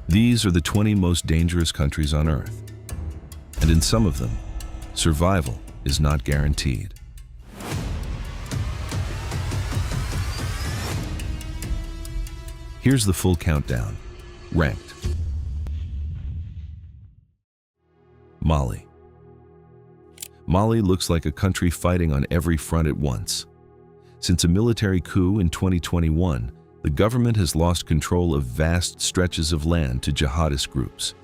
These are the 20 most dangerous countries on Earth, and in some of them, survival is not guaranteed. Here's the full countdown, ranked. Mali. Mali looks like a country fighting on every front at once. Since a military coup in 2021, the government has lost control of vast stretches of land to jihadist groups.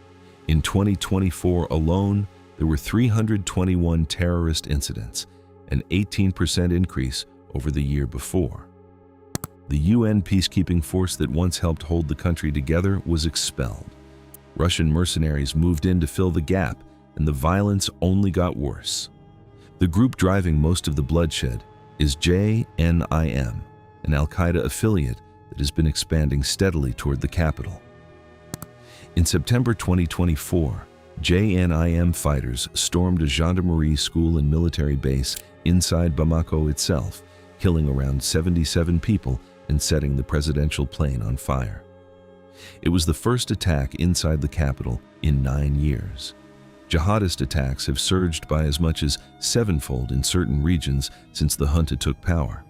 In 2024 alone, there were 321 terrorist incidents, an 18% increase over the year before. The UN peacekeeping force that once helped hold the country together was expelled. Russian mercenaries moved in to fill the gap, and the violence only got worse. The group driving most of the bloodshed is JNIM, an al-Qaeda affiliate that has been expanding steadily toward the capital. In September 2024, JNIM fighters stormed a gendarmerie school and military base inside Bamako itself, killing around 77 people and setting the presidential plane on fire. It was the first attack inside the capital in 9 years. Jihadist attacks have surged by as much as 7-fold in certain regions since the junta took power.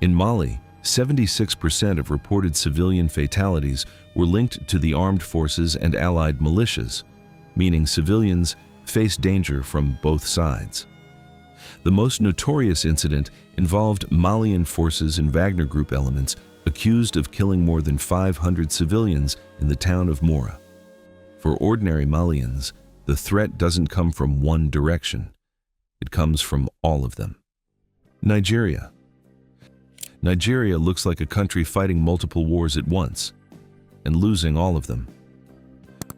In Mali, 76% of reported civilian fatalities were linked to the armed forces and allied militias, meaning civilians face danger from both sides. The most notorious incident involved Malian forces and Wagner Group elements accused of killing more than 500 civilians in the town of Mora. For ordinary Malians, the threat doesn't come from one direction. It comes from all of them. Nigeria. Nigeria looks like a country fighting multiple wars at once and losing all of them.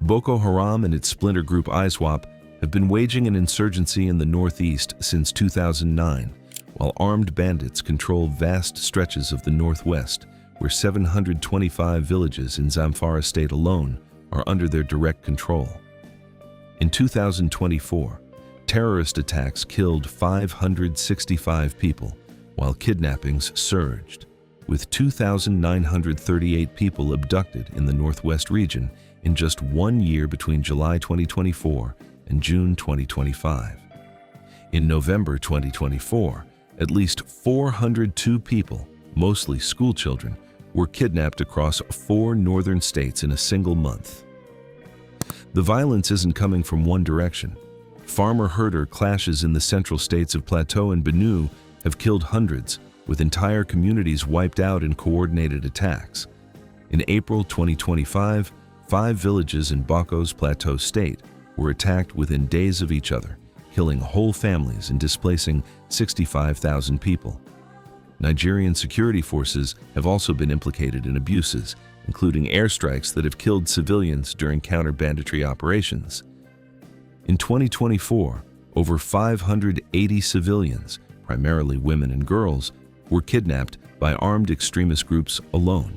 Boko Haram and its splinter group ISWAP have been waging an insurgency in the northeast since 2009, while armed bandits control vast stretches of the northwest, where 725 villages in Zamfara state alone are under their direct control. In 2024, terrorist attacks killed 565 people, while kidnappings surged, with 2,938 people abducted in the Northwest region in just 1 year between July 2024 and June 2025. In November 2024, at least 402 people, mostly schoolchildren, were kidnapped across 4 northern states in a single month. The violence isn't coming from one direction. Farmer-herder clashes in the central states of Plateau and Benue have killed hundreds, with entire communities wiped out in coordinated attacks. In April 2025, 5 villages in Boko's Plateau state were attacked within days of each other, killing whole families and displacing 65,000 people. Nigerian security forces have also been implicated in abuses, including airstrikes that have killed civilians during counter-banditry operations. In 2024, over 580 civilians, primarily women and girls, were kidnapped by armed extremist groups alone.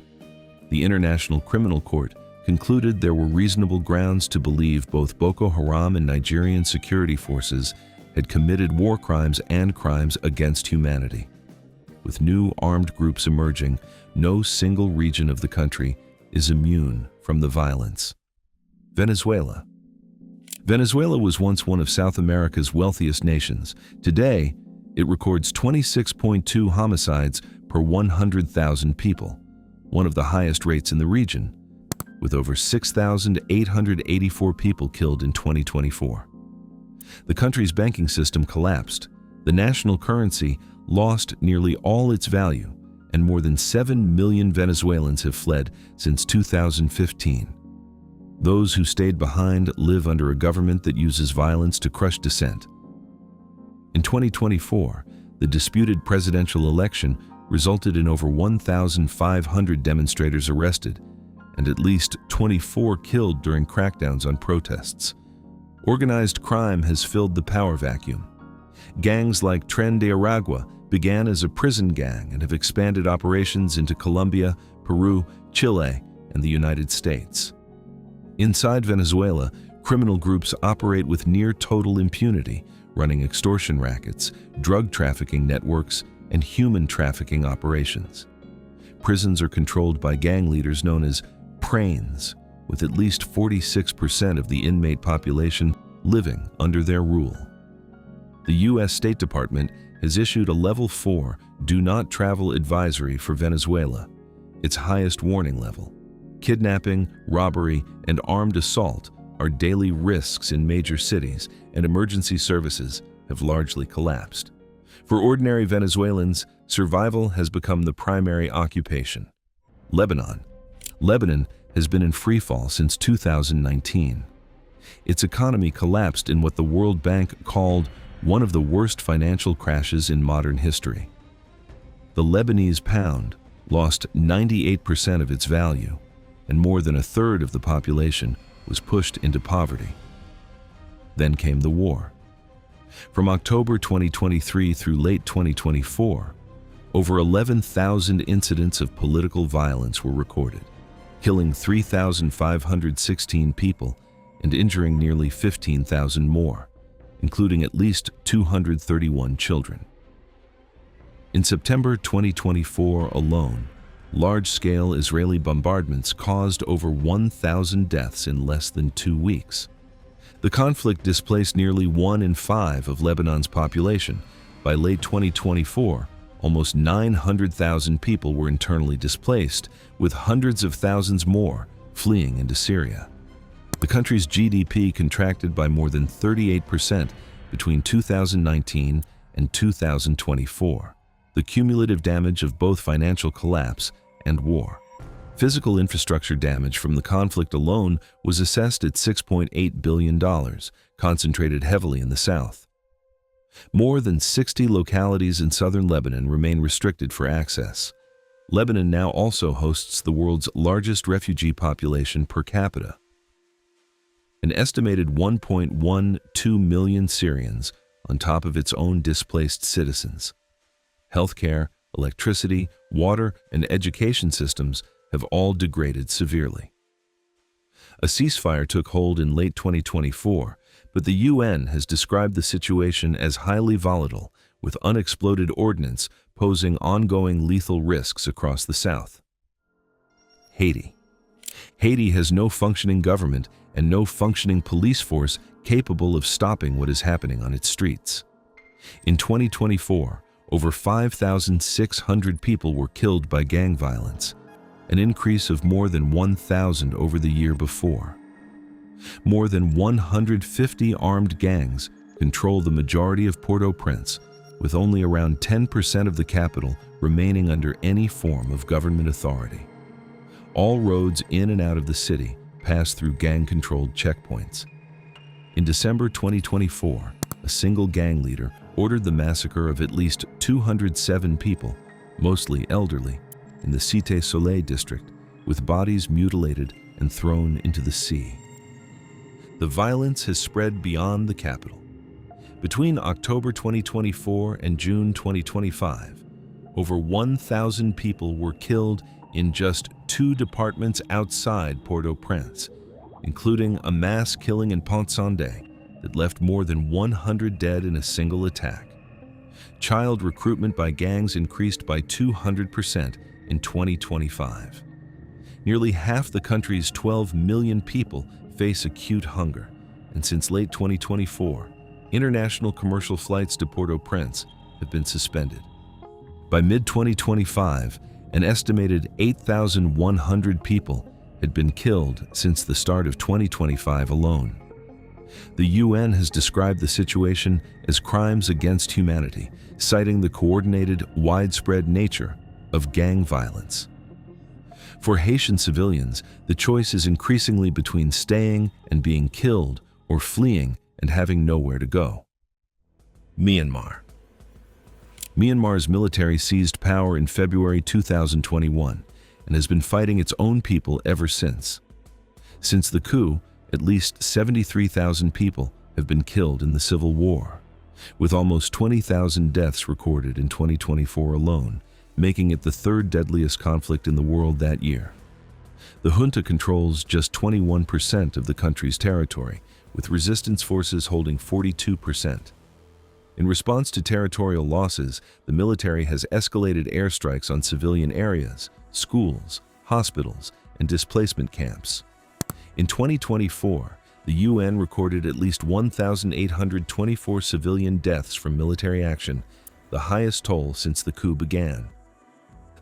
The International Criminal Court concluded there were reasonable grounds to believe both Boko Haram and Nigerian security forces had committed war crimes and crimes against humanity. With new armed groups emerging, no single region of the country is immune from the violence. Venezuela. Venezuela was once one of South America's wealthiest nations. Today, it records 26.2 homicides per 100,000 people, one of the highest rates in the region, with over 6,884 people killed in 2024. The country's banking system collapsed. The national currency lost nearly all its value, and more than 7 million Venezuelans have fled since 2015. Those who stayed behind live under a government that uses violence to crush dissent. In 2024, the disputed presidential election resulted in over 1,500 demonstrators arrested and at least 24 killed during crackdowns on protests. Organized crime has filled the power vacuum. Gangs like Tren de Aragua began as a prison gang and have expanded operations into Colombia, Peru, Chile, and the United States. Inside Venezuela, criminal groups operate with near total impunity, running extortion rackets, drug trafficking networks, and human trafficking operations. Prisons are controlled by gang leaders known as prains, with at least 46% of the inmate population living under their rule. The U.S. State Department has issued a Level 4 Do Not Travel advisory for Venezuela, its highest warning level. Kidnapping, robbery, and armed assault are daily risks in major cities, and emergency services have largely collapsed. For ordinary Venezuelans, survival has become the primary occupation. Lebanon has been in freefall since 2019. Its economy collapsed in what the World Bank called one of the worst financial crashes in modern history. The Lebanese pound lost 98% of its value, and more than a third of the population was pushed into poverty. Then came the war. From October 2023 through late 2024, over 11,000 incidents of political violence were recorded, killing 3,516 people and injuring nearly 15,000 more, including at least 231 children. In September 2024 alone, large-scale Israeli bombardments caused over 1,000 deaths in less than 2 weeks. The conflict displaced nearly 1 in 5 of Lebanon's population. By late 2024, almost 900,000 people were internally displaced, with hundreds of thousands more fleeing into Syria. The country's GDP contracted by more than 38% between 2019 and 2024, the cumulative damage of both financial collapse and war. Physical infrastructure damage from the conflict alone was assessed at $6.8 billion, concentrated heavily in the south. More than 60 localities in southern Lebanon remain restricted for access. Lebanon now also hosts the world's largest refugee population per capita. An estimated 1.12 million Syrians on top of its own displaced citizens. Healthcare, electricity, water, and education systems have all degraded severely. A ceasefire took hold in late 2024, but the UN has described the situation as highly volatile, with unexploded ordnance posing ongoing lethal risks across the south. Haiti. Haiti has no functioning government and no functioning police force capable of stopping what is happening on its streets. In 2024, over 5,600 people were killed by gang violence, an increase of more than 1,000 over the year before. More than 150 armed gangs control the majority of Port-au-Prince, with only around 10% of the capital remaining under any form of government authority. All roads in and out of the city pass through gang-controlled checkpoints. In December 2024, a single gang leader ordered the massacre of at least 207 people, mostly elderly, in the Cité Soleil district, with bodies mutilated and thrown into the sea. The violence has spread beyond the capital. Between October 2024 and June 2025, over 1,000 people were killed in just 2 departments outside Port-au-Prince, including a mass killing in Pont-Saint-Denis that left more than 100 dead in a single attack. Child recruitment by gangs increased by 200% in 2025. Nearly half the country's 12 million people face acute hunger, and since late 2024, international commercial flights to Port-au-Prince have been suspended. By mid-2025, an estimated 8,100 people had been killed since the start of 2025 alone. The UN has described the situation as crimes against humanity, citing the coordinated, widespread nature of gang violence. For Haitian civilians, the choice is increasingly between staying and being killed or fleeing and having nowhere to go. Myanmar. Myanmar's military seized power in February 2021 and has been fighting its own people ever since. Since the coup, at least 73,000 people have been killed in the civil war, with almost 20,000 deaths recorded in 2024 alone, making it the 3rd deadliest conflict in the world that year. The junta controls just 21% of the country's territory, with resistance forces holding 42%. In response to territorial losses, the military has escalated airstrikes on civilian areas, schools, hospitals, and displacement camps. In 2024, the UN recorded at least 1,824 civilian deaths from military action, the highest toll since the coup began.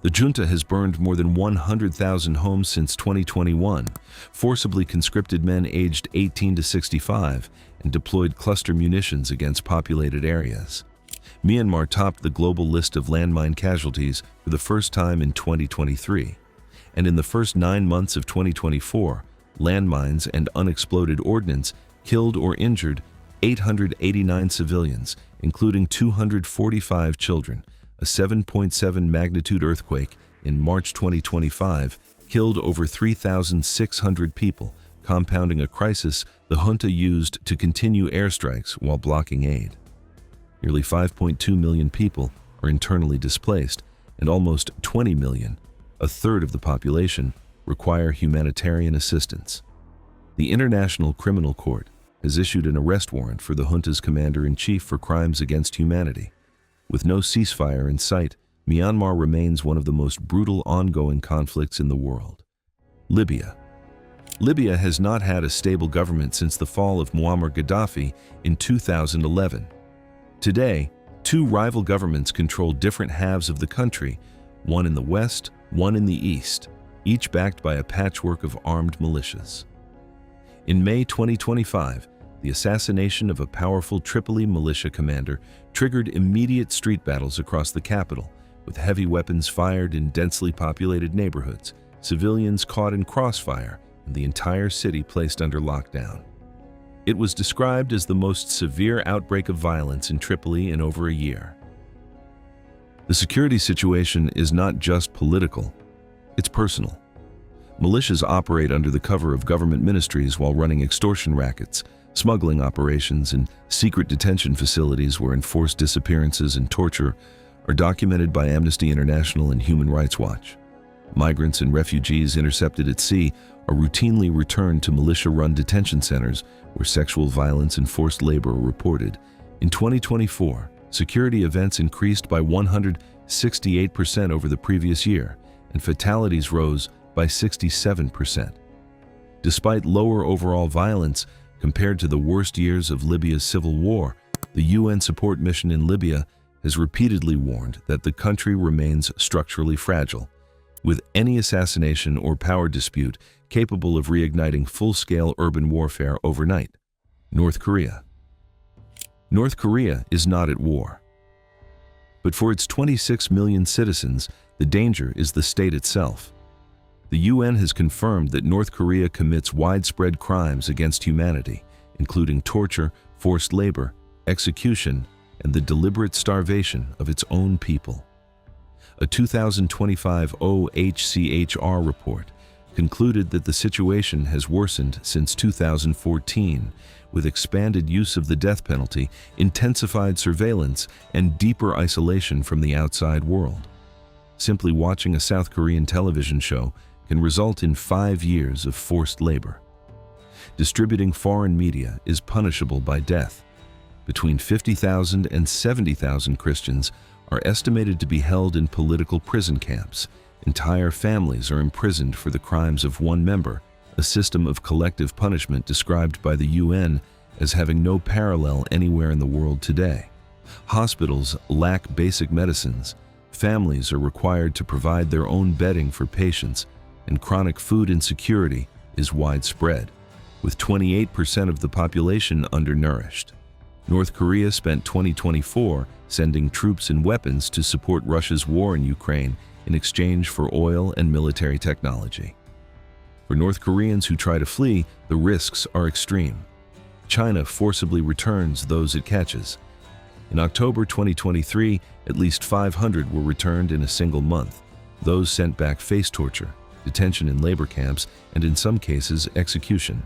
The junta has burned more than 100,000 homes since 2021, forcibly conscripted men aged 18 to 65, and deployed cluster munitions against populated areas. Myanmar topped the global list of landmine casualties for the first time in 2023, and in the first 9 months of 2024, landmines and unexploded ordnance killed or injured 889 civilians, including 245 children. A 7.7 magnitude earthquake in March 2025 killed over 3,600 people, compounding a crisis the junta used to continue airstrikes while blocking aid. Nearly 5.2 million people are internally displaced, and almost 20 million, a third of the population, require humanitarian assistance. The International Criminal Court has issued an arrest warrant for the junta's commander-in-chief for crimes against humanity. With no ceasefire in sight, Myanmar remains one of the most brutal ongoing conflicts in the world. Libya. Libya has not had a stable government since the fall of Muammar Gaddafi in 2011. Today, two rival governments control different halves of the country, one in the west, one in the east, each backed by a patchwork of armed militias. In May 2025, the assassination of a powerful Tripoli militia commander triggered immediate street battles across the capital, with heavy weapons fired in densely populated neighborhoods, civilians caught in crossfire, and the entire city placed under lockdown. It was described as the most severe outbreak of violence in Tripoli in over a year. The security situation is not just political, it's personal. Militias operate under the cover of government ministries while running extortion rackets, smuggling operations, and secret detention facilities where enforced disappearances and torture are documented by Amnesty International and Human Rights Watch. Migrants and refugees intercepted at sea are routinely returned to militia-run detention centers where sexual violence and forced labor are reported. In 2024, security events increased by 168% over the previous year, and fatalities rose by 67%. Despite lower overall violence, compared to the worst years of Libya's civil war, the UN support mission in Libya has repeatedly warned that the country remains structurally fragile, with any assassination or power dispute capable of reigniting full-scale urban warfare overnight. North Korea. North Korea is not at war. But for its 26 million citizens, the danger is the state itself. The UN has confirmed that North Korea commits widespread crimes against humanity, including torture, forced labor, execution, and the deliberate starvation of its own people. A 2025 OHCHR report concluded that the situation has worsened since 2014, with expanded use of the death penalty, intensified surveillance, and deeper isolation from the outside world. Simply watching a South Korean television show can result in 5 years of forced labor. Distributing foreign media is punishable by death. Between 50,000 and 70,000 Christians are estimated to be held in political prison camps. Entire families are imprisoned for the crimes of one member, a system of collective punishment described by the UN as having no parallel anywhere in the world today. Hospitals lack basic medicines, families are required to provide their own bedding for patients, and chronic food insecurity is widespread, with 28% of the population undernourished. North Korea spent 2024 sending troops and weapons to support Russia's war in Ukraine in exchange for oil and military technology. For North Koreans who try to flee, the risks are extreme. China forcibly returns those it catches. In October 2023, at least 500 were returned in a single month. Those sent back face torture, detention in labor camps, and in some cases, execution.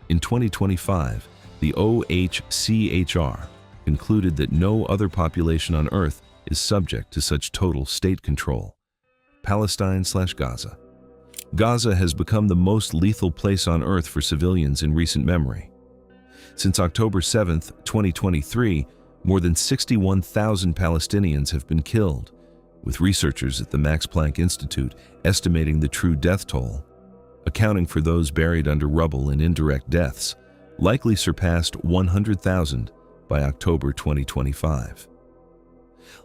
In 2025, the OHCHR concluded that no other population on Earth is subject to such total state control. Palestine/Gaza. Gaza has become the most lethal place on Earth for civilians in recent memory. Since October 7, 2023, more than 61,000 Palestinians have been killed, with researchers at the Max Planck Institute estimating the true death toll. accounting for those buried under rubble and indirect deaths, likely surpassed 100,000 by October 2025.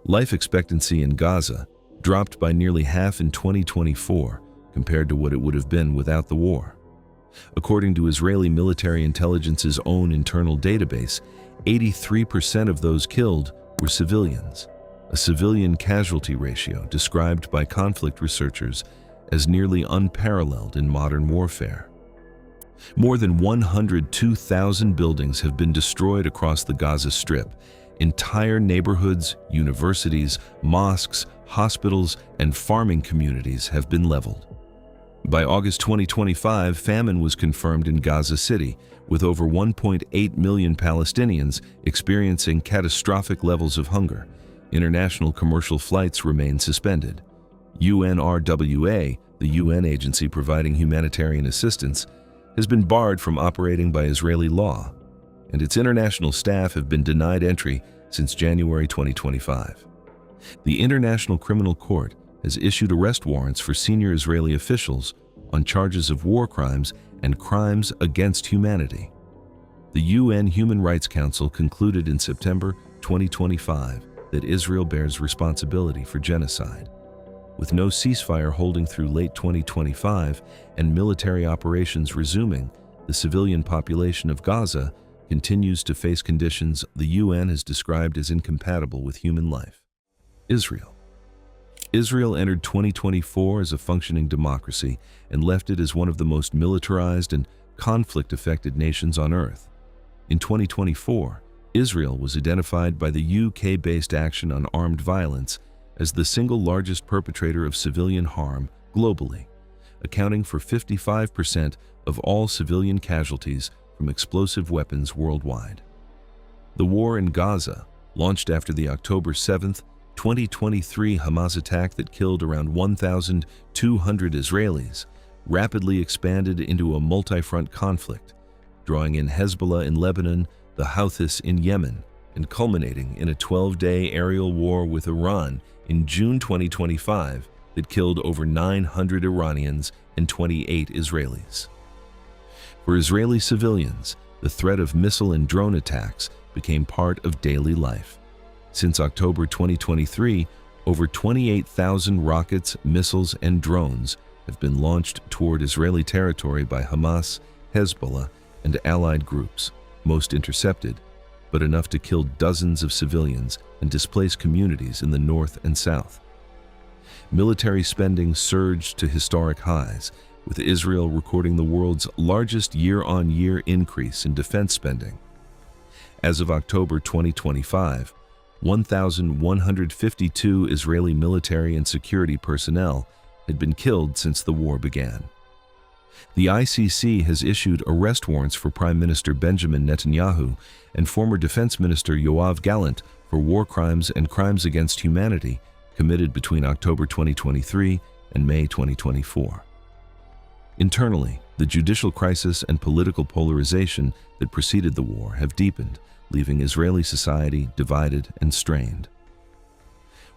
Life expectancy in Gaza dropped by nearly half in 2024 compared to what it would have been without the war. According to Israeli military intelligence's own internal database, 83% of those killed were civilians, a civilian casualty ratio described by conflict researchers as nearly unparalleled in modern warfare. More than 102,000 buildings have been destroyed across the Gaza Strip. Entire neighborhoods, universities, mosques, hospitals, and farming communities have been leveled. By August 2025, famine was confirmed in Gaza City, with over 1.8 million Palestinians experiencing catastrophic levels of hunger. International commercial flights remain suspended. UNRWA, the UN agency providing humanitarian assistance, has been barred from operating by Israeli law, and its international staff have been denied entry since January 2025. The International Criminal Court has issued arrest warrants for senior Israeli officials on charges of war crimes and crimes against humanity. The UN Human Rights Council concluded in September 2025 that Israel bears responsibility for genocide. With no ceasefire holding through late 2025 and military operations resuming, the civilian population of Gaza continues to face conditions the UN has described as incompatible with human life. Israel entered 2024 as a functioning democracy and left it as one of the most militarized and conflict-affected nations on earth. In 2024, Israel was identified by the UK-based Action on Armed Violence as the single largest perpetrator of civilian harm globally, accounting for 55% of all civilian casualties from explosive weapons worldwide. The war in Gaza, launched after the October 7, 2023 Hamas attack that killed around 1,200 Israelis, rapidly expanded into a multi-front conflict, drawing in Hezbollah in Lebanon, the Houthis in Yemen, and culminating in a 12-day aerial war with Iran in June 2025 that killed over 900 Iranians and 28 Israelis. For Israeli civilians, the threat of missile and drone attacks became part of daily life. Since October 2023, over 28,000 rockets, missiles, and drones have been launched toward Israeli territory by Hamas, Hezbollah, and allied groups, most intercepted, but enough to kill dozens of civilians and displace communities in the north and south. Military spending surged to historic highs, with Israel recording the world's largest year-on-year increase in defense spending. As of October 2025, 1,152 Israeli military and security personnel had been killed since the war began. The ICC has issued arrest warrants for Prime Minister Benjamin Netanyahu and former Defense Minister Yoav Gallant for war crimes and crimes against humanity committed between October 2023 and May 2024. Internally, the judicial crisis and political polarization that preceded the war have deepened, leaving Israeli society divided and strained.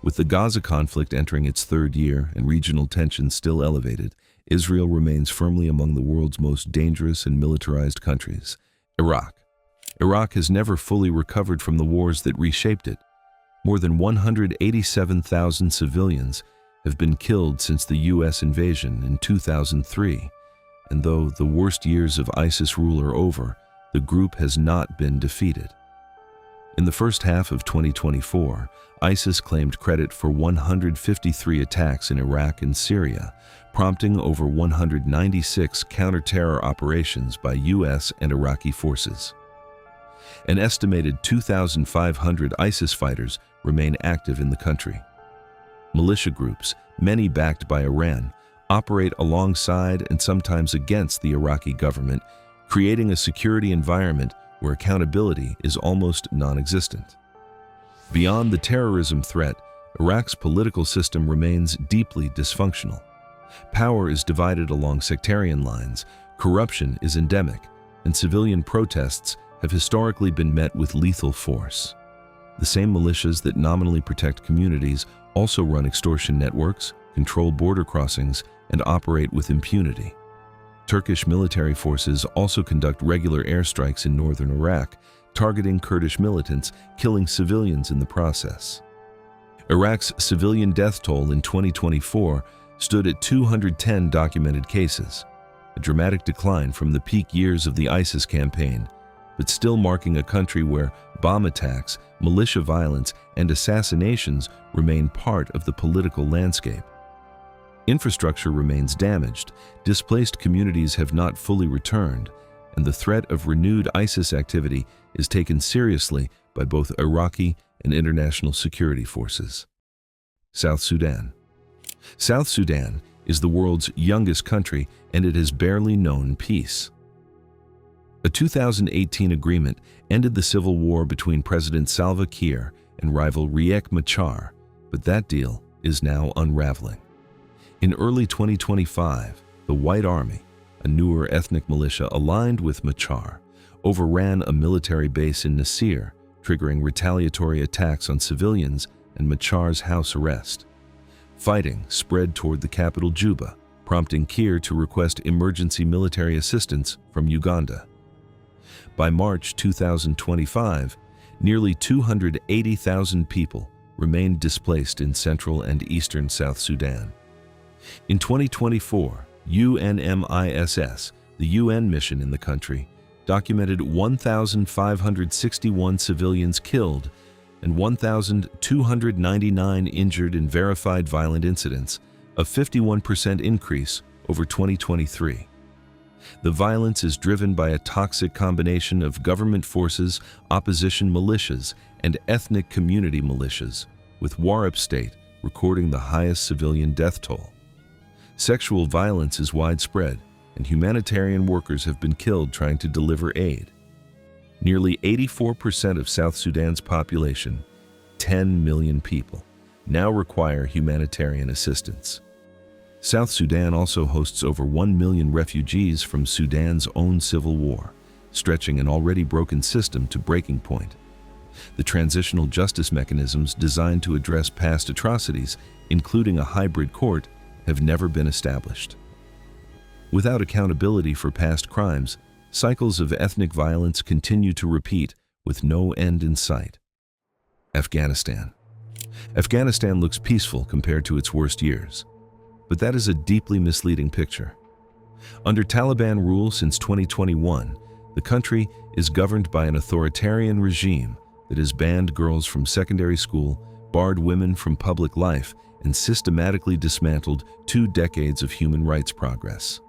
With the Gaza conflict entering its third year and regional tensions still elevated, Israel remains firmly among the world's most dangerous and militarized countries. Iraq has never fully recovered from the wars that reshaped it. More than 187,000 civilians have been killed since the U.S. invasion in 2003, and though the worst years of ISIS rule are over, the group has not been defeated. In the first half of 2024, ISIS claimed credit for 153 attacks in Iraq and Syria, prompting over 196 counter-terror operations by U.S. and Iraqi forces. An estimated 2,500 ISIS fighters remain active in the country. Militia groups, many backed by Iran, operate alongside and sometimes against the Iraqi government, creating a security environment where accountability is almost non-existent. Beyond the terrorism threat, Iraq's political system remains deeply dysfunctional. Power is divided along sectarian lines, corruption is endemic, and civilian protests have historically been met with lethal force. The same militias that nominally protect communities also run extortion networks, control border crossings, and operate with impunity. Turkish military forces also conduct regular airstrikes in northern Iraq, targeting Kurdish militants, killing civilians in the process. Iraq's civilian death toll in 2024 stood at 210 documented cases, a dramatic decline from the peak years of the ISIS campaign, but still marking a country where bomb attacks, militia violence, and assassinations remain part of the political landscape. Infrastructure remains damaged, displaced communities have not fully returned, and the threat of renewed ISIS activity is taken seriously by both Iraqi and international security forces. South Sudan. South Sudan is the world's youngest country, and it has barely known peace. A 2018 agreement ended the civil war between President Salva Kiir and rival Riek Machar, but that deal is now unraveling. In early 2025, the White Army, a newer ethnic militia aligned with Machar, overran a military base in Nasir, triggering retaliatory attacks on civilians and Machar's house arrest. Fighting spread toward the capital Juba, prompting Kiir to request emergency military assistance from Uganda. By March 2025, nearly 280,000 people remained displaced in central and eastern South Sudan. In 2024, UNMISS, the UN mission in the country, documented 1,561 civilians killed and 1,299 injured in verified violent incidents, a 51% increase over 2023. The violence is driven by a toxic combination of government forces, opposition militias, and ethnic community militias, with Warab State recording the highest civilian death toll. Sexual violence is widespread, and humanitarian workers have been killed trying to deliver aid. Nearly 84% of South Sudan's population, 10 million people, now require humanitarian assistance. South Sudan also hosts over 1 million refugees from Sudan's own civil war, stretching an already broken system to breaking point. The transitional justice mechanisms designed to address past atrocities, including a hybrid court, have never been established. Without accountability for past crimes, cycles of ethnic violence continue to repeat with no end in sight. Afghanistan. Afghanistan looks peaceful compared to its worst years, but that is a deeply misleading picture. Under Taliban rule since 2021, the country is governed by an authoritarian regime that has banned girls from secondary school, barred women from public life, and systematically dismantled 2 decades of human rights progress.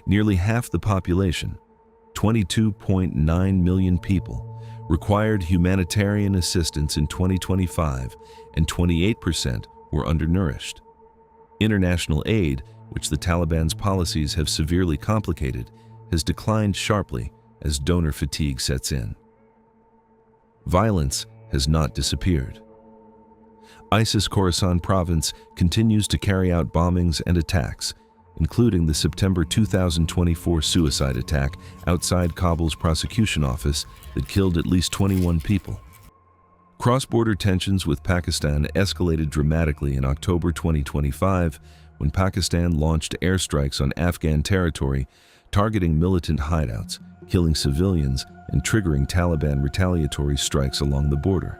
Nearly half the population, 22.9 million people, required humanitarian assistance in 2025, and 28% were undernourished. International aid, which the Taliban's policies have severely complicated, has declined sharply as donor fatigue sets in. Violence has not disappeared. ISIS Khorasan province continues to carry out bombings and attacks, including the September 2024 suicide attack outside Kabul's prosecution office that killed at least 21 people. Cross-border tensions with Pakistan escalated dramatically in October 2025 when Pakistan launched airstrikes on Afghan territory, targeting militant hideouts, killing civilians, and triggering Taliban retaliatory strikes along the border.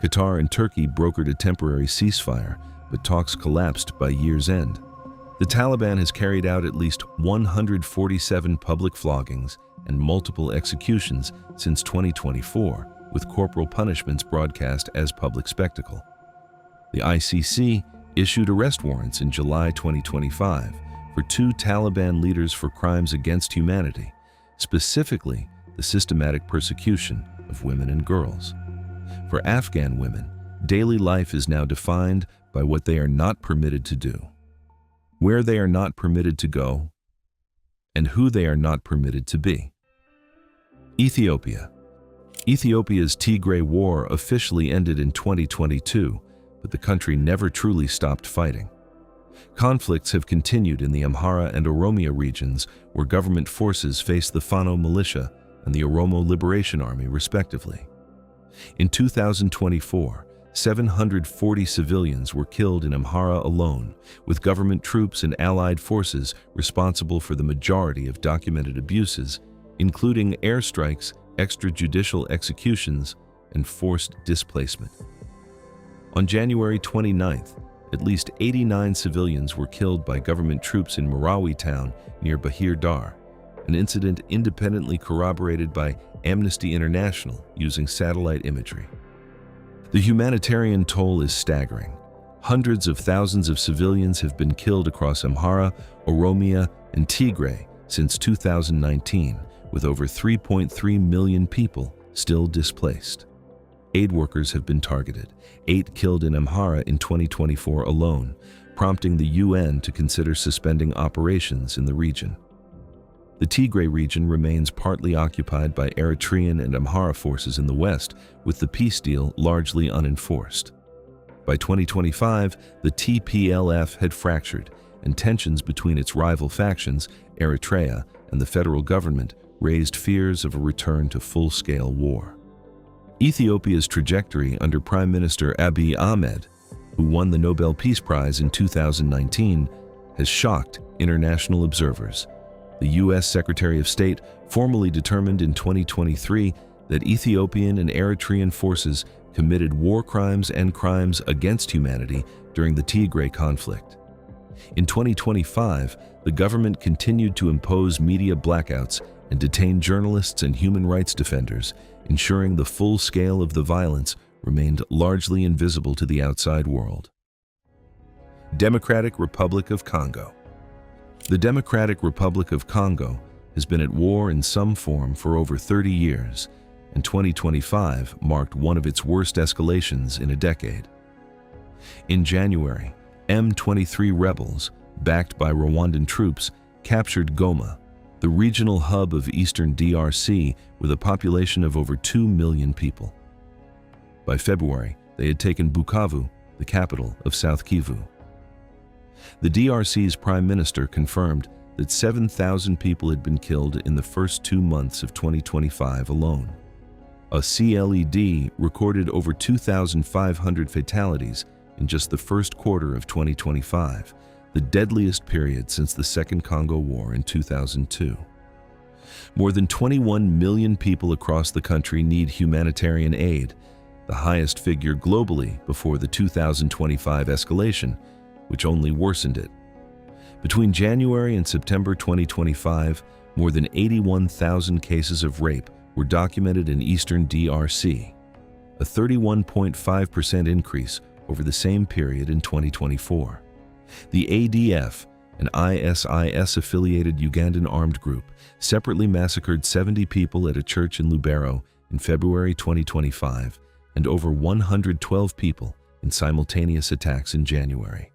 Qatar and Turkey brokered a temporary ceasefire, but talks collapsed by year's end. The Taliban has carried out at least 147 public floggings and multiple executions since 2024, with corporal punishments broadcast as public spectacle. The ICC issued arrest warrants in July 2025 for 2 Taliban leaders for crimes against humanity, specifically the systematic persecution of women and girls. For Afghan women, daily life is now defined by what they are not permitted to do, where they are not permitted to go, and who they are not permitted to be. Ethiopia. Ethiopia's Tigray War officially ended in 2022, but the country never truly stopped fighting. Conflicts have continued in the Amhara and Oromia regions, where government forces face the Fano militia and the Oromo Liberation Army, respectively. In 2024, 740 civilians were killed in Amhara alone, with government troops and allied forces responsible for the majority of documented abuses, including airstrikes, extrajudicial executions, and forced displacement. On January 29th, at least 89 civilians were killed by government troops in Marawi town near Bahir Dar, an incident independently corroborated by Amnesty International using satellite imagery. The humanitarian toll is staggering. Hundreds of thousands of civilians have been killed across Amhara, Oromia, and Tigray since 2019, with over 3.3 million people still displaced. Aid workers have been targeted, 8 killed in Amhara in 2024 alone, prompting the UN to consider suspending operations in the region. The Tigray region remains partly occupied by Eritrean and Amhara forces in the west, with the peace deal largely unenforced. By 2025, the TPLF had fractured, and tensions between its rival factions, Eritrea, and the federal government raised fears of a return to full-scale war. Ethiopia's trajectory under Prime Minister Abiy Ahmed, who won the Nobel Peace Prize in 2019, has shocked international observers. The U.S. Secretary of State formally determined in 2023 that Ethiopian and Eritrean forces committed war crimes and crimes against humanity during the Tigray conflict. In 2025, the government continued to impose media blackouts and detain journalists and human rights defenders, ensuring the full scale of the violence remained largely invisible to the outside world. Democratic Republic of Congo. The Democratic Republic of Congo has been at war in some form for over 30 years, and 2025 marked one of its worst escalations in a decade. In January, M23 rebels, backed by Rwandan troops, captured Goma, the regional hub of eastern DRC with a population of over 2 million people. By February, they had taken Bukavu, the capital of South Kivu. The DRC's prime minister confirmed that 7,000 people had been killed in the first 2 months of 2025 alone. A CLED recorded over 2,500 fatalities in just the first quarter of 2025, the deadliest period since the Second Congo War in 2002. More than 21 million people across the country need humanitarian aid, the highest figure globally before the 2025 escalation, which only worsened it. Between January and September 2025, more than 81,000 cases of rape were documented in eastern DRC, a 31.5% increase over the same period in 2024. The ADF, an ISIS-affiliated Ugandan armed group, separately massacred 70 people at a church in Lubero in February 2025 and over 112 people in simultaneous attacks in January.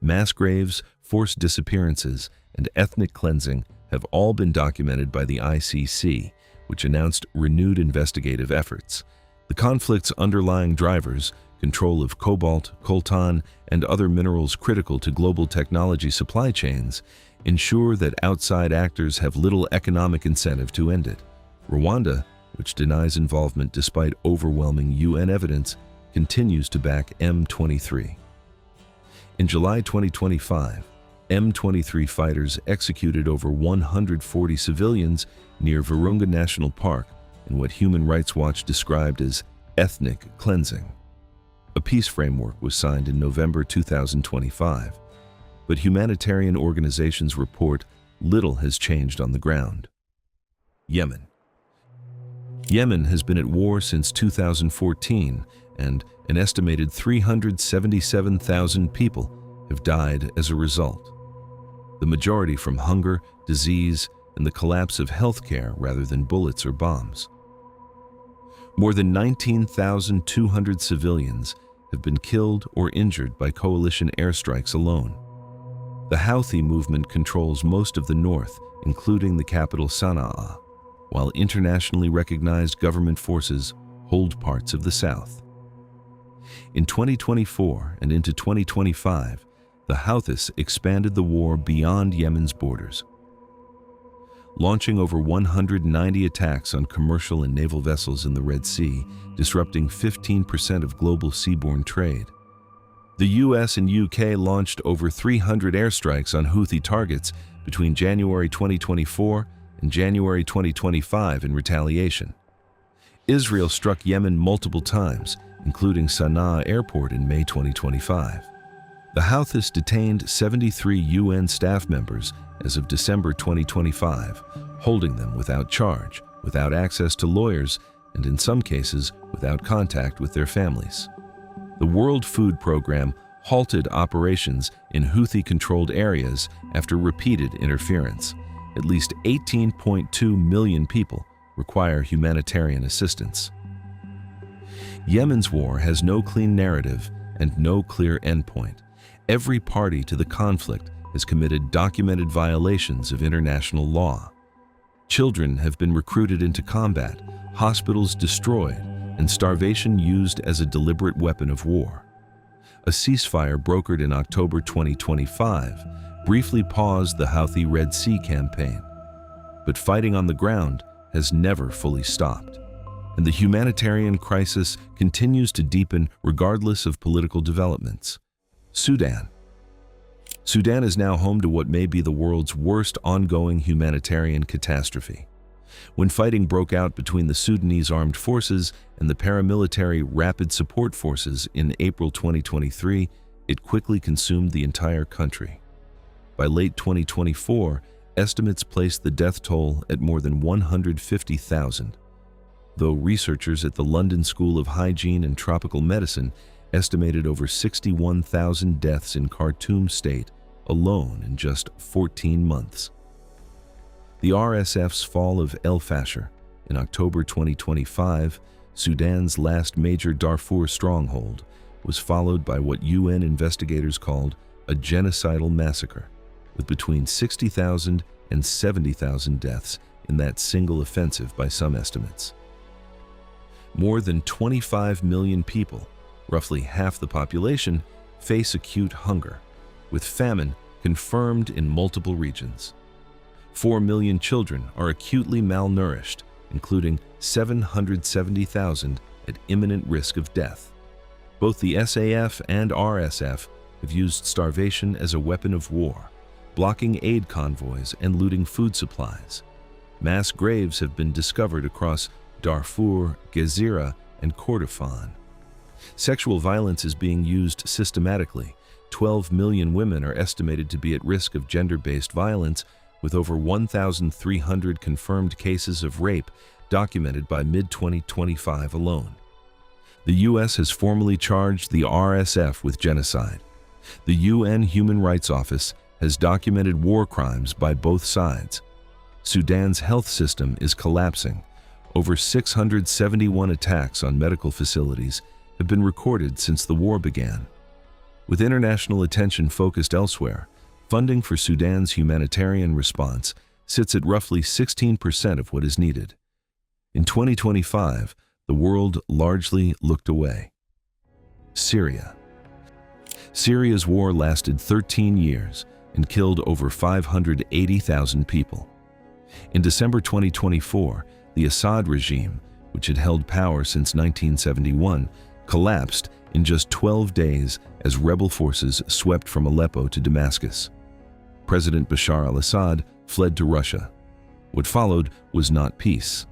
Mass graves, forced disappearances, and ethnic cleansing have all been documented by the ICC, which announced renewed investigative efforts. The conflict's underlying drivers, control of cobalt, coltan, and other minerals critical to global technology supply chains, ensure that outside actors have little economic incentive to end it. Rwanda, which denies involvement despite overwhelming UN evidence, continues to back M23. In July 2025, M23 fighters executed over 140 civilians near Virunga National Park in what Human Rights Watch described as ethnic cleansing. A peace framework was signed in November 2025, but humanitarian organizations report little has changed on the ground. Yemen. Yemen has been at war since 2014, and an estimated 377,000 people have died as a result. The majority from hunger, disease, and the collapse of healthcare rather than bullets or bombs. More than 19,200 civilians have been killed or injured by coalition airstrikes alone. The Houthi movement controls most of the north, including the capital Sana'a, while internationally recognized government forces hold parts of the south. In 2024 and into 2025, the Houthis expanded the war beyond Yemen's borders. launching over 190 attacks on commercial and naval vessels in the Red Sea, disrupting 15% of global seaborne trade. The US and UK launched over 300 airstrikes on Houthi targets between January 2024 and January 2025 in retaliation. Israel struck Yemen multiple times, including Sana'a Airport in May 2025. The Houthis detained 73 UN staff members as of December 2025, holding them without charge, without access to lawyers, and in some cases, without contact with their families. The World Food Programme halted operations in Houthi-controlled areas after repeated interference. At least 18.2 million people require humanitarian assistance. Yemen's war has no clean narrative and no clear endpoint. Every party to the conflict has committed documented violations of international law. Children have been recruited into combat, hospitals destroyed, and starvation used as a deliberate weapon of war. A ceasefire brokered in October 2025 briefly paused the Houthi Red Sea campaign, but fighting on the ground has never fully stopped, and the humanitarian crisis continues to deepen regardless of political developments. Sudan. Sudan is now home to what may be the world's worst ongoing humanitarian catastrophe. When fighting broke out between the Sudanese armed forces and the paramilitary Rapid Support Forces in April 2023, it quickly consumed the entire country. By late 2024, estimates placed the death toll at more than 150,000, though researchers at the London School of Hygiene and Tropical Medicine estimated over 61,000 deaths in Khartoum state alone in just 14 months. The RSF's fall of El Fasher in October 2025, Sudan's last major Darfur stronghold, was followed by what UN investigators called a genocidal massacre, with between 60,000 and 70,000 deaths in that single offensive by some estimates. More than 25 million people, roughly half the population, face acute hunger, with famine confirmed in multiple regions. 4 million children are acutely malnourished, including 770,000 at imminent risk of death. Both the SAF and RSF have used starvation as a weapon of war, blocking aid convoys and looting food supplies. Mass graves have been discovered across Darfur, Gezira, and Kordofan. Sexual violence is being used systematically. 12 million women are estimated to be at risk of gender-based violence, with over 1,300 confirmed cases of rape documented by mid-2025 alone. The U.S. has formally charged the RSF with genocide. The UN Human Rights Office has documented war crimes by both sides. Sudan's health system is collapsing. Over 671 attacks on medical facilities have been recorded since the war began. With international attention focused elsewhere, funding for Sudan's humanitarian response sits at roughly 16% of what is needed. In 2025, the world largely looked away. Syria. Syria's war lasted 13 years and killed over 580,000 people. In December 2024, the Assad regime, which had held power since 1971, collapsed in just 12 days as rebel forces swept from Aleppo to Damascus. President Bashar al-Assad fled to Russia. What followed was not peace.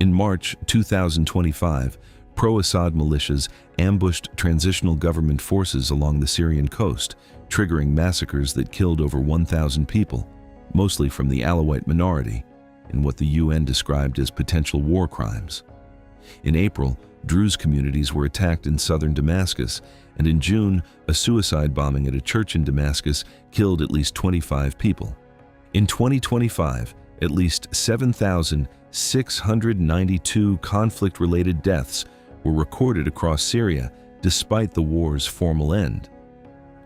In March 2025, pro-Assad militias ambushed transitional government forces along the Syrian coast, triggering massacres that killed over 1,000 people, mostly from the Alawite minority, in what the UN described as potential war crimes. In April, Druze communities were attacked in southern Damascus, and in June, a suicide bombing at a church in Damascus killed at least 25 people. In 2025, at least 7,692 conflict-related deaths were recorded across Syria despite the war's formal end.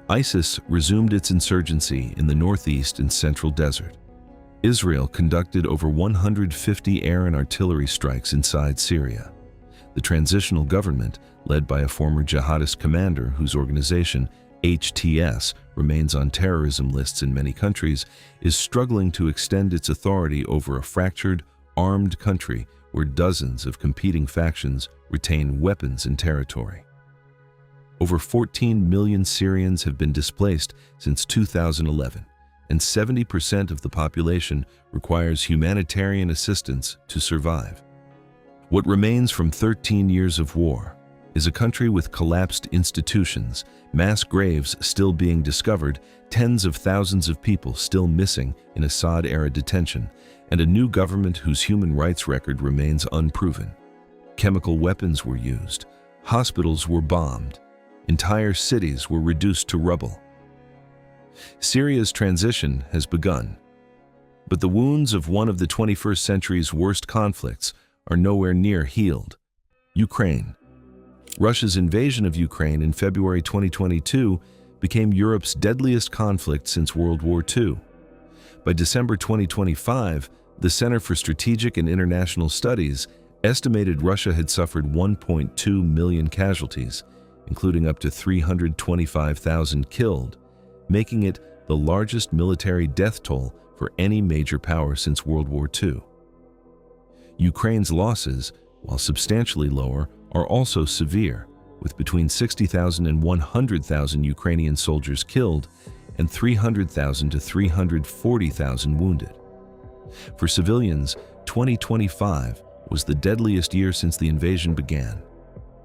ISIS resumed its insurgency in the northeast and central desert. Israel conducted over 150 air and artillery strikes inside Syria. The transitional government, led by a former jihadist commander whose organization, HTS remains on terrorism lists in many countries, is struggling to extend its authority over a fractured, armed country where dozens of competing factions retain weapons and territory. Over 14 million Syrians have been displaced since 2011, and 70% of the population requires humanitarian assistance to survive. What remains from 13 years of war is a country with collapsed institutions, mass graves still being discovered, tens of thousands of people still missing in Assad-era detention, and a new government whose human rights record remains unproven. Chemical weapons were used, hospitals were bombed, entire cities were reduced to rubble. Syria's transition has begun, but the wounds of one of the 21st century's worst conflicts are nowhere near healed. Ukraine. Russia's invasion of Ukraine in February 2022 became Europe's deadliest conflict since World War II. By December 2025, the Center for Strategic and International Studies estimated Russia had suffered 1.2 million casualties, including up to 325,000 killed, making it the largest military death toll for any major power since World War II. Ukraine's losses, while substantially lower, are also severe, with between 60,000 and 100,000 Ukrainian soldiers killed and 300,000 to 340,000 wounded. For civilians, 2025 was the deadliest year since the invasion began.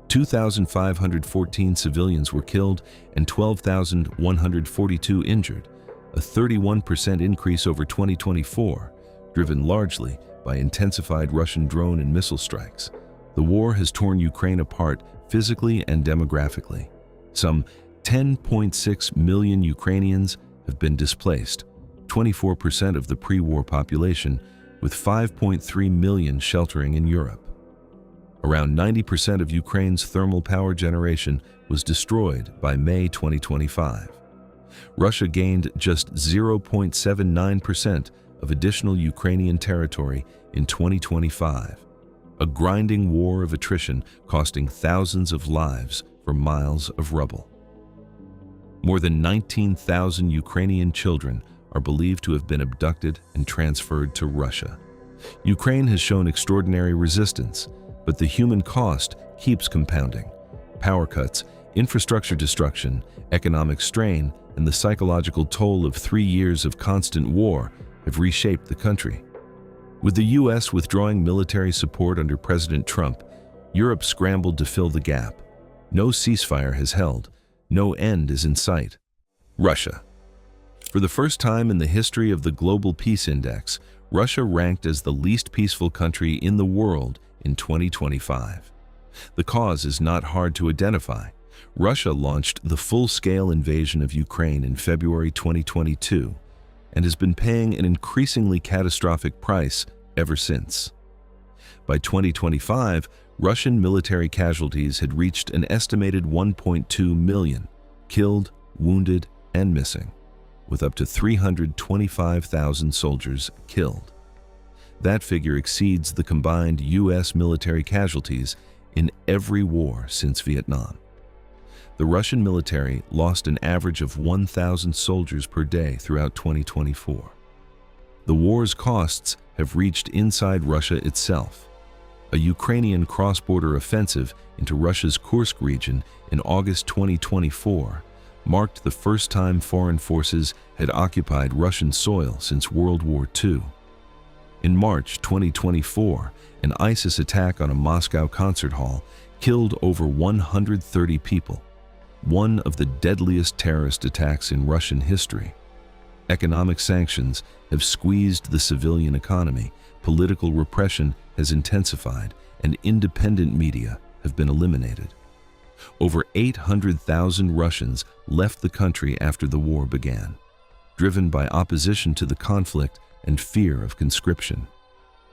2,514 civilians were killed and 12,142 injured, a 31% increase over 2024, driven largely by intensified Russian drone and missile strikes. The war has torn Ukraine apart physically and demographically. Some 10.6 million Ukrainians have been displaced, 24% of the pre-war population, with 5.3 million sheltering in Europe. Around 90% of Ukraine's thermal power generation was destroyed by May 2025. Russia gained just 0.79% of additional Ukrainian territory in 2025. A grinding war of attrition costing thousands of lives for miles of rubble. More than 19,000 Ukrainian children are believed to have been abducted and transferred to Russia. Ukraine has shown extraordinary resistance, but the human cost keeps compounding. Power cuts, infrastructure destruction, economic strain, and the psychological toll of 3 years of constant war have reshaped the country. With the U.S. withdrawing military support under President Trump, Europe scrambled to fill the gap. No ceasefire has held. No end is in sight. Russia. For the first time in the history of the Global Peace Index, Russia ranked as the least peaceful country in the world in 2025. The cause is not hard to identify. Russia launched the full-scale invasion of Ukraine in February 2022 and has been paying an increasingly catastrophic price ever since. By 2025, Russian military casualties had reached an estimated 1.2 million, killed, wounded, and missing, with up to 325,000 soldiers killed. That figure exceeds the combined U.S. military casualties in every war since Vietnam. The Russian military lost an average of 1,000 soldiers per day throughout 2024. The war's costs have reached inside Russia itself. A Ukrainian cross-border offensive into Russia's Kursk region in August 2024 marked the first time foreign forces had occupied Russian soil since World War II. In March 2024, an ISIS attack on a Moscow concert hall killed over 130 people, one of the deadliest terrorist attacks in Russian history. Economic sanctions have squeezed the civilian economy, political repression has intensified, and independent media have been eliminated. Over 800,000 Russians left the country after the war began, driven by opposition to the conflict and fear of conscription.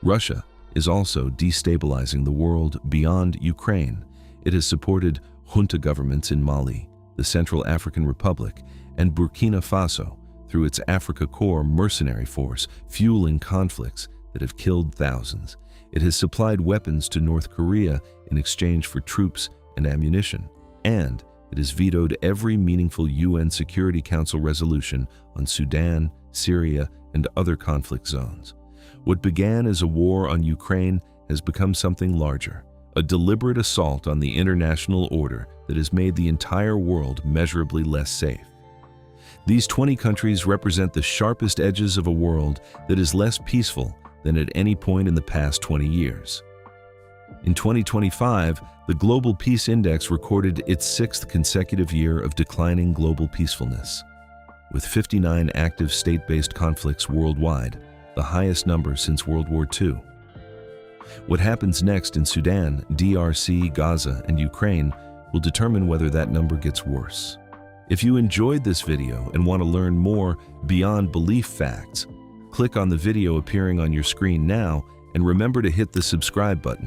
Russia is also destabilizing the world beyond Ukraine. It has supported junta governments in Mali, the Central African Republic, and Burkina Faso through its Africa Corps mercenary force, fueling conflicts that have killed thousands. It has supplied weapons to North Korea in exchange for troops and ammunition, and it has vetoed every meaningful UN Security Council resolution on Sudan, Syria, and other conflict zones. What began as a war on Ukraine has become something larger, a deliberate assault on the international order that has made the entire world measurably less safe. These 20 countries represent the sharpest edges of a world that is less peaceful than at any point in the past 20 years. In 2025, the Global Peace Index recorded its 6th consecutive year of declining global peacefulness, with 59 active state-based conflicts worldwide, the highest number since World War II. What happens next in Sudan, DRC, Gaza, and Ukraine will determine whether that number gets worse. If you enjoyed this video and want to learn more beyond belief facts, click on the video appearing on your screen now and remember to hit the subscribe button.